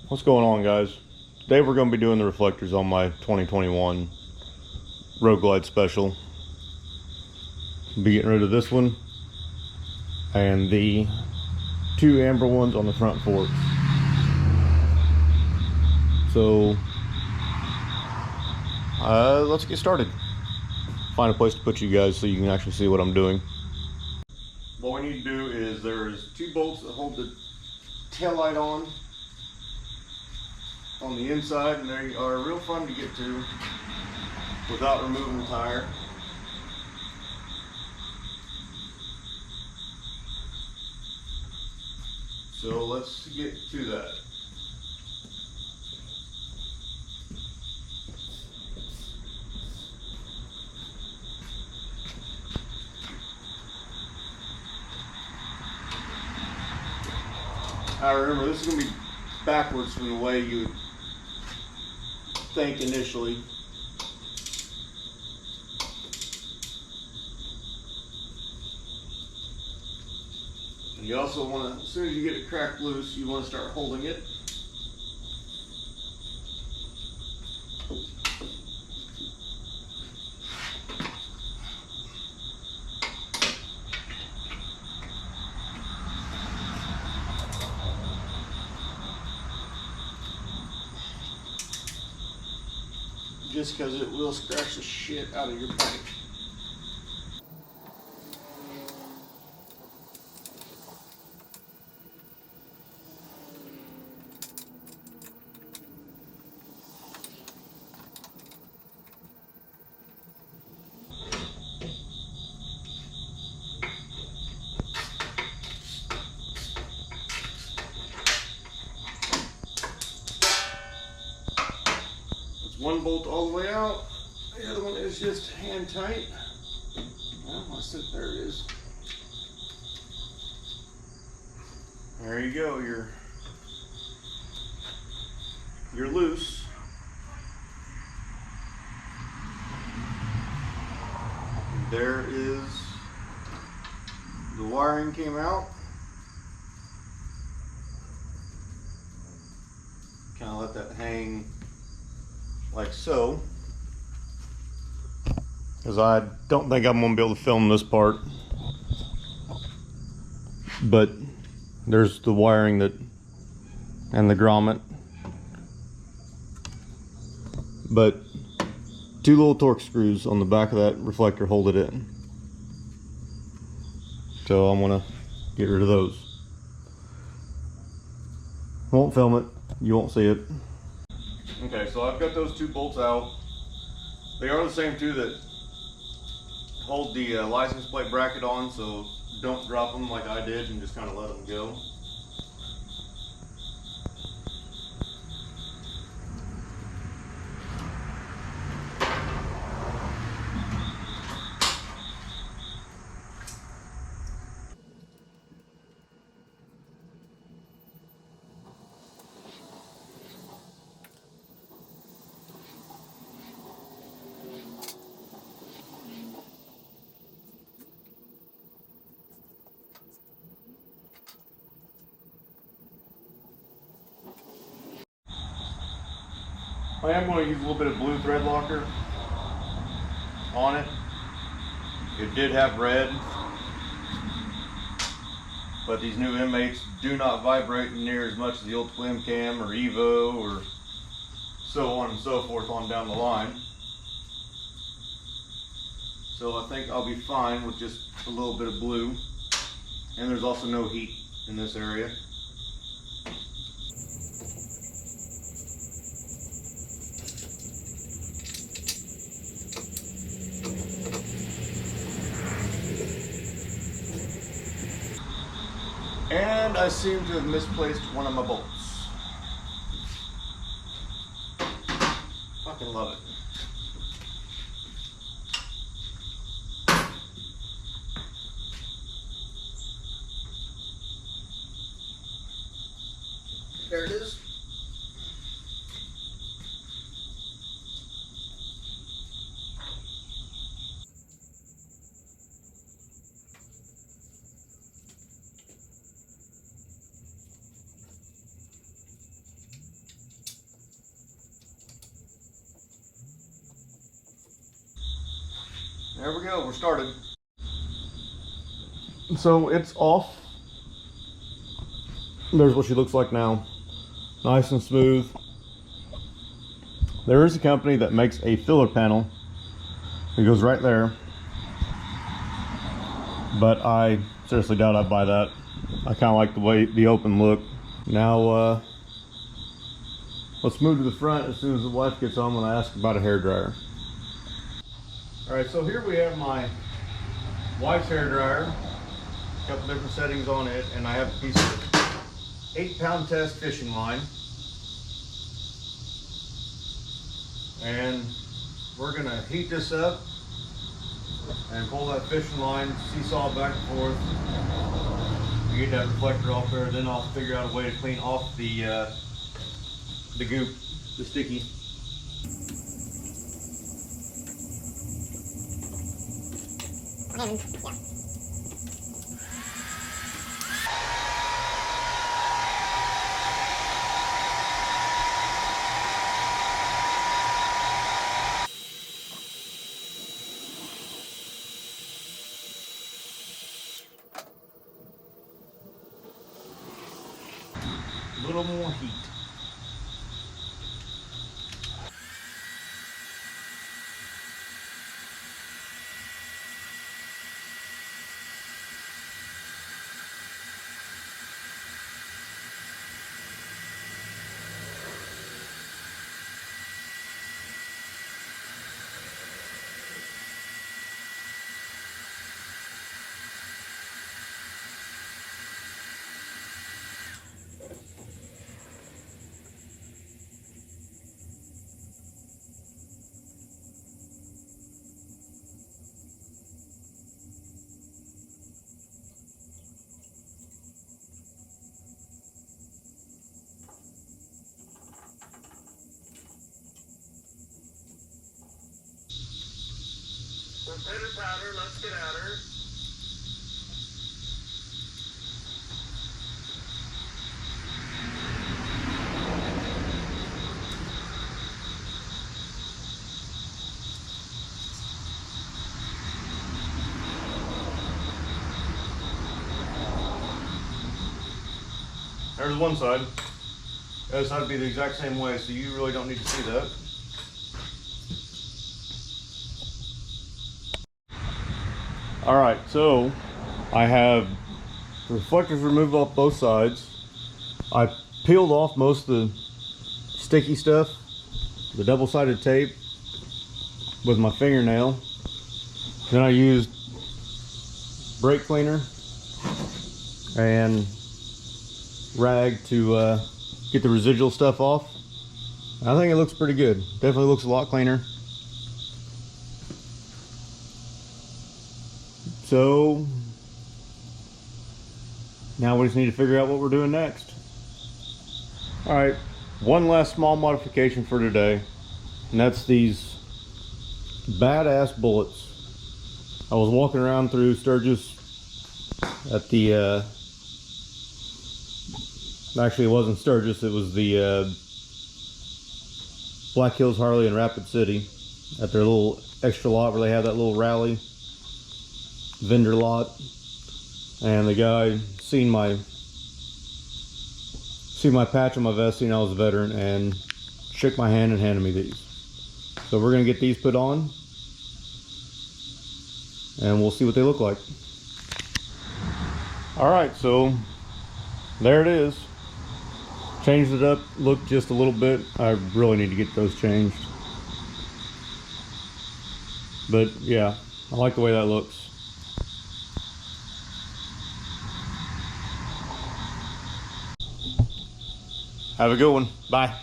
What's going on, guys? Today we're going to be doing the reflectors on my 2021 Road Glide Special. Be getting rid of this one and the two amber ones on the front forks. So let's get started. Find a place to put you guys so you can actually see what I'm doing. What we need to do is there's two bolts that hold the tail light on the inside, and they are real fun to get to without removing the tire. So let's get to that. Now remember, this is going to be backwards from the way you would think initially. And you also want to, as soon as you get it cracked loose, you want to start holding it. Just because it will scratch the shit out of your bike. One bolt all the way out, the other one is just hand tight. Well, there it is. There you go, you're loose. There is the wiring came out. Kind of let that hang like so, because I don't think I'm going to be able to film this part, but there's the wiring and the grommet, but two little torque screws on the back of that reflector hold it in, so I'm going to get rid of those. Won't film it, you won't see it. Okay, so I've got those two bolts out. They are the same two that hold the license plate bracket on, so don't drop them like I did and just kind of let them go. I am going to use a little bit of blue thread locker on it. It did have red, but these new inmates do not vibrate near as much as the old Twin Cam or Evo or so on and so forth on down the line. So I think I'll be fine with just a little bit of blue. And there's also no heat in this area. And I seem to have misplaced one of my bolts. Fucking love it. There it is. There we go, we're started. So it's off. There's what she looks like now. Nice and smooth. There is a company that makes a filler panel. It goes right there. But I seriously doubt I'd buy that. I kind of like the open look. Now, let's move to the front as soon as the wife gets home and I ask about a hairdryer. Alright, so here we have my wife's hairdryer. A couple different settings on it, and I have a piece of 8-pound test fishing line. And we're going to heat this up and pull that fishing line, seesaw back and forth. We get that reflector off there, then I'll figure out a way to clean off the goop, the sticky. Yeah. A little more heat. Potato powder, let's get at her. There's one side. The other side would be the exact same way, so you really don't need to see that. Alright, so I have the reflectors removed off both sides. I peeled off most of the sticky stuff, the double-sided tape, with my fingernail. Then I used brake cleaner and rag to get the residual stuff off. I think it looks pretty good. Definitely looks a lot cleaner. So now we just need to figure out what we're doing next. All right, one last small modification for today, and that's these badass bullets. I was walking around through Sturgis at the actually it wasn't Sturgis, it was the Black Hills Harley in Rapid City at their little extra lot where they have that little rally vendor lot, and the guy seen my patch on my vest, seen I was a veteran, and shook my hand and handed me these. So we're gonna get these put on and we'll see what they look like. All right, so there it is. Changed it up, looked just a little bit. I really need to get those changed, but yeah, I like the way that looks. Have a good one. Bye.